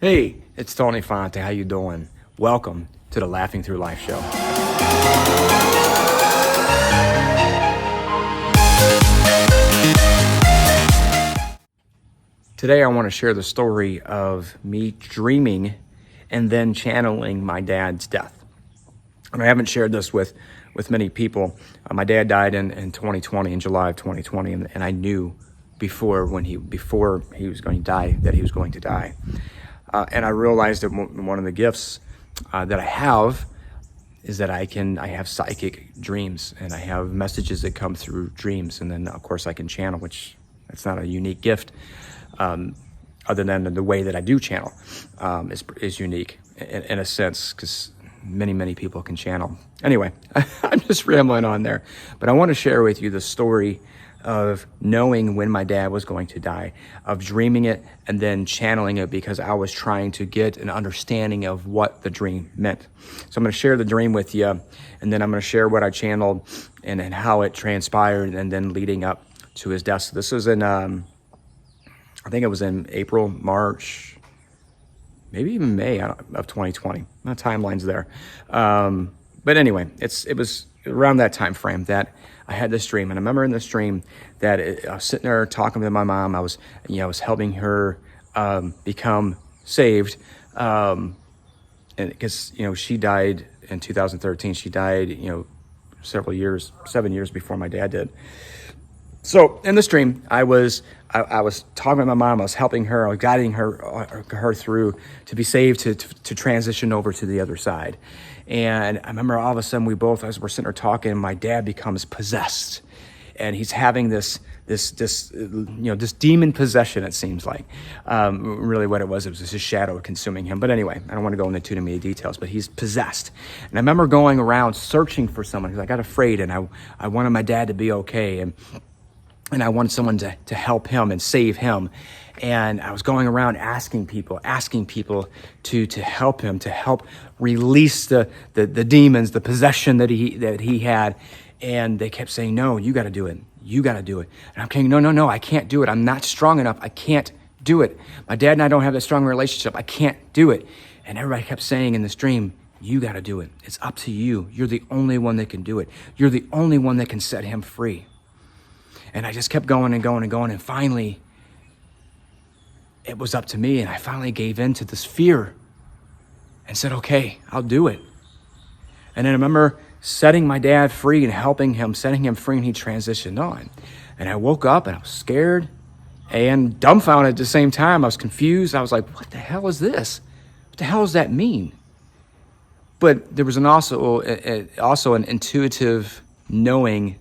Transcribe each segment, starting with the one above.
Hey, it's Tony Fonte. How you doing? Welcome to the Laughing Through Life show. Today I want to share the story of me dreaming and then channeling my dad's death. And I haven't shared this with many people. My dad died in 2020, in July of 2020, and I knew before he was going to die that he was going to die. And I realized that one of the gifts that I have is that I have psychic dreams, and I have messages that come through dreams, and then of course I can channel, which that's not a unique gift, other than the way that I do channel is unique in a sense, because many people can channel. Anyway, I'm just rambling on there, but I want to share with you the story of knowing when my dad was going to die, of dreaming it and then channeling it because I was trying to get an understanding of what the dream meant. So I'm going to share the dream with you, and then I'm going to share what I channeled and how it transpired, and then leading up to his death. So this was in, I think it was in April, March, maybe even May of 2020. My timeline's there. But anyway, it was around that time frame that I had this dream. And I remember in this dream that I was sitting there talking to my mom. I was helping her become saved. And because, she died in 2013. She died, 7 years before my dad did. So in this dream, I was talking to my mom. I was helping her. I was guiding her through to be saved, to transition over to the other side. And I remember all of a sudden as we're sitting there talking, my dad becomes possessed, and he's having this demon possession. It seems like really what it was just his shadow consuming him. But anyway, I don't want to go into too many details. But he's possessed, and I remember going around searching for someone because I got afraid, and I wanted my dad to be okay, and I wanted someone to help him and save him. And I was going around asking people to help him, to help release the demons, the possession that he had. And they kept saying, "No, you got to do it. You got to do it." And I'm saying, "No, I can't do it. I'm not strong enough. I can't do it. My dad and I don't have that strong relationship. I can't do it." And everybody kept saying in this dream, "You got to do it. It's up to you. You're the only one that can do it. You're the only one that can set him free." And I just kept going and going and going. And finally, it was up to me. And I finally gave in to this fear and said, "Okay, I'll do it." And then I remember setting my dad free and helping him, setting him free, and he transitioned on. And I woke up and I was scared and dumbfounded at the same time. I was confused. I was like, what the hell is this? What the hell does that mean? But there was also an intuitive knowing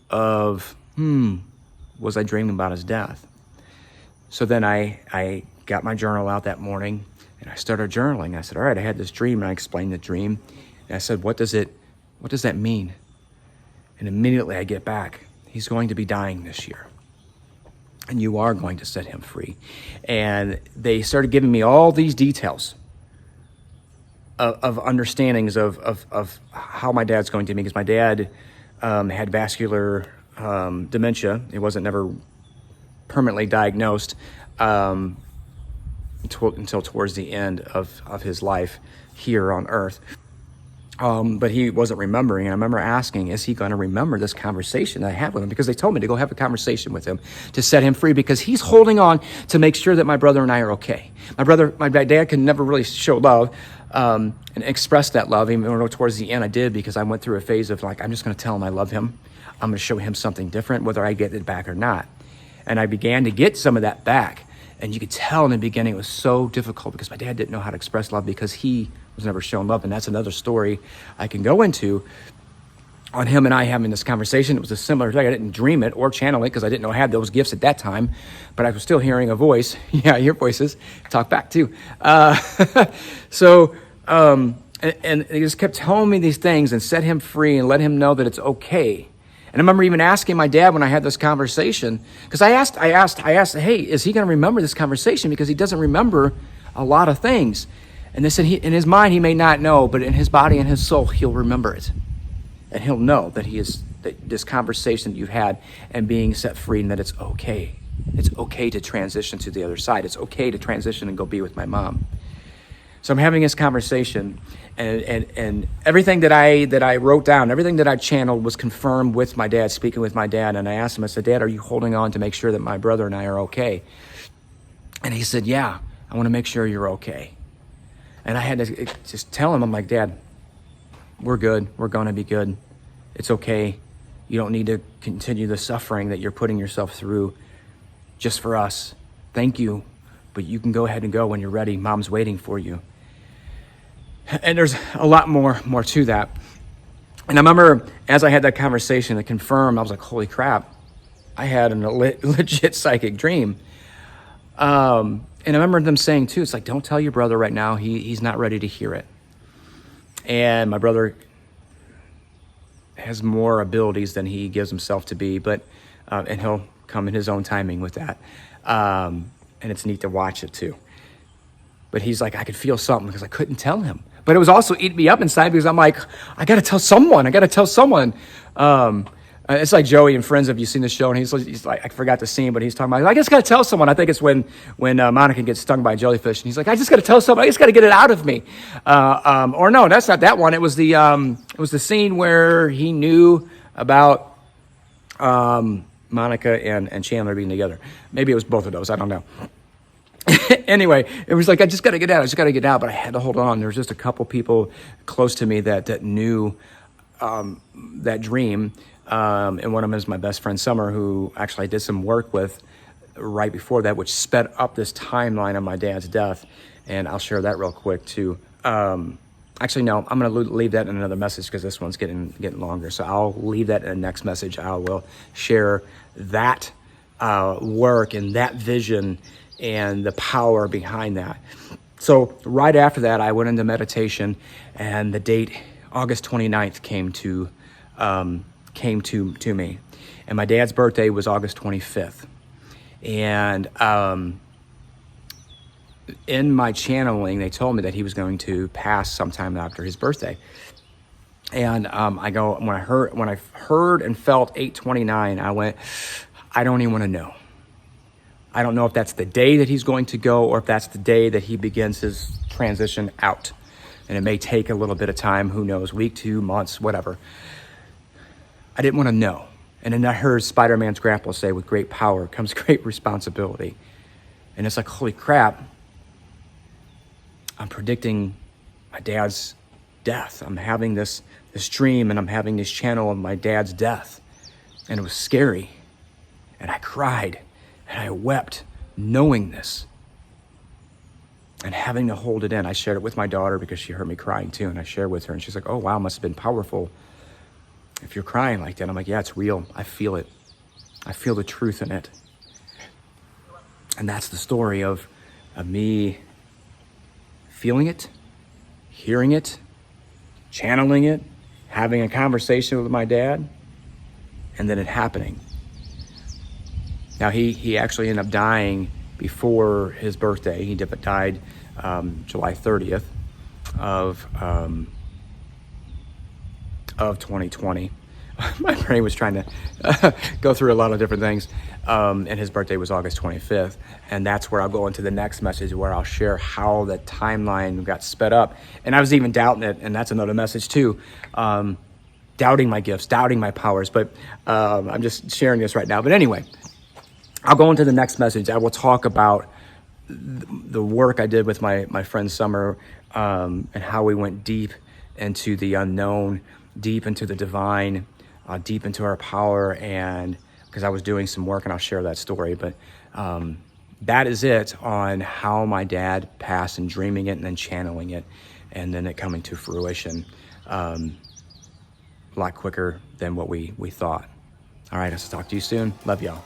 of, was I dreaming about his death? So then I got my journal out that morning and I started journaling. I said, all right, I had this dream, and I explained the dream. And I said, what does that mean? And immediately I get back, he's going to be dying this year, and you are going to set him free. And they started giving me all these details of understandings of how my dad's going to be, because my dad had vascular dementia. It wasn't never permanently diagnosed until towards the end of his life here on earth. But he wasn't remembering. And I remember asking, is he going to remember this conversation that I had with him? Because they told me to go have a conversation with him to set him free, because he's holding on to make sure that my brother and I are okay. My dad could never really show love and express that love, even though towards the end I did, because I went through a phase of I'm just going to tell him I love him. I'm going to show him something different, whether I get it back or not. And I began to get some of that back. And you could tell in the beginning it was so difficult, because my dad didn't know how to express love, because he was never shown love. And that's another story I can go into on him and I having this conversation. It was a similar thing. I didn't dream it or channel it because I didn't know I had those gifts at that time, but I was still hearing a voice. Yeah, I hear voices. Talk back too. And he just kept telling me these things and set him free and let him know that it's okay. And I remember even asking my dad when I had this conversation, because I asked, hey, is he going to remember this conversation? Because he doesn't remember a lot of things. And they said in his mind, he may not know, but in his body and his soul, he'll remember it. and he'll know that that this conversation that you've had and being set free, and that it's okay. It's okay to transition to the other side. It's okay to transition and go be with my mom. So I'm having this conversation, and everything that I wrote down, everything that I channeled was confirmed with my dad, speaking with my dad. And I asked him, I said, Dad, are you holding on to make sure that my brother and I are okay? And he said, yeah, I want to make sure you're okay. And I had to just tell him, I'm like, Dad, we're good. We're going to be good. It's okay. You don't need to continue the suffering that you're putting yourself through just for us. Thank you, but you can go ahead and go when you're ready. Mom's waiting for you. And there's a lot more to that. And I remember as I had that conversation to confirm, I was like, holy crap, I had a legit psychic dream. And I remember them saying too, it's like, don't tell your brother right now. He's not ready to hear it. And my brother has more abilities than he gives himself to be, but, and he'll come in his own timing with that. And it's neat to watch it too. But he's like, I could feel something because I couldn't tell him. But it was also eating me up inside because I'm like, I got to tell someone. It's like Joey and Friends. Have you seen the show? And he's like, I forgot the scene, but he's talking about, I just got to tell someone. I think it's when Monica gets stung by a jellyfish. And he's like, I just got to tell someone. I just got to get it out of me. Or no, that's not that one. It was the scene where he knew about Monica and Chandler being together. Maybe it was both of those. I don't know. Anyway, it was like, I just got to get out. But I had to hold on. There was just a couple people close to me that knew that dream. And one of them is my best friend, Summer, who actually I did some work with right before that, which sped up this timeline of my dad's death. And I'll share that real quick too. Actually, no, I'm going to leave that in another message because this one's getting longer. So I'll leave that in the next message. I will share that work and that vision and the power behind that. So right after that, I went into meditation, and the date, August 29th, came to me. And my dad's birthday was August 25th. And in my channeling, they told me that he was going to pass sometime after his birthday. And when I heard and felt 8:29, I went, I don't even want to know. I don't know if that's the day that he's going to go or if that's the day that he begins his transition out. And it may take a little bit of time, who knows, week, 2 months, whatever. I didn't want to know. And then I heard Spider-Man's grandpa say, with great power comes great responsibility. And it's like, holy crap, I'm predicting my dad's death. I'm having this dream, and I'm having this channel of my dad's death. And it was scary. And I cried, and I wept knowing this. And having to hold it in. I shared it with my daughter because she heard me crying too, and I shared with her, and she's like, oh wow, must have been powerful if you're crying like that. I'm like, yeah, it's real. I feel it. I feel the truth in it. And that's the story of me feeling it, hearing it, channeling it, having a conversation with my dad, and then it happening. Now, he actually ended up dying before his birthday. He died July 30th of 2020. My brain was trying to go through a lot of different things. And his birthday was August 25th. And that's where I'll go into the next message, where I'll share how the timeline got sped up. And I was even doubting it, and that's another message too. Doubting my gifts, doubting my powers. But I'm just sharing this right now. But anyway, I'll go into the next message. I will talk about the work I did with my friend Summer, and how we went deep into the unknown, deep into the divine, deep into our power, and because I was doing some work, and I'll share that story. But that is it on how my dad passed, and dreaming it and then channeling it, and then it coming to fruition a lot quicker than what we thought. All right, I'll talk to you soon. Love y'all.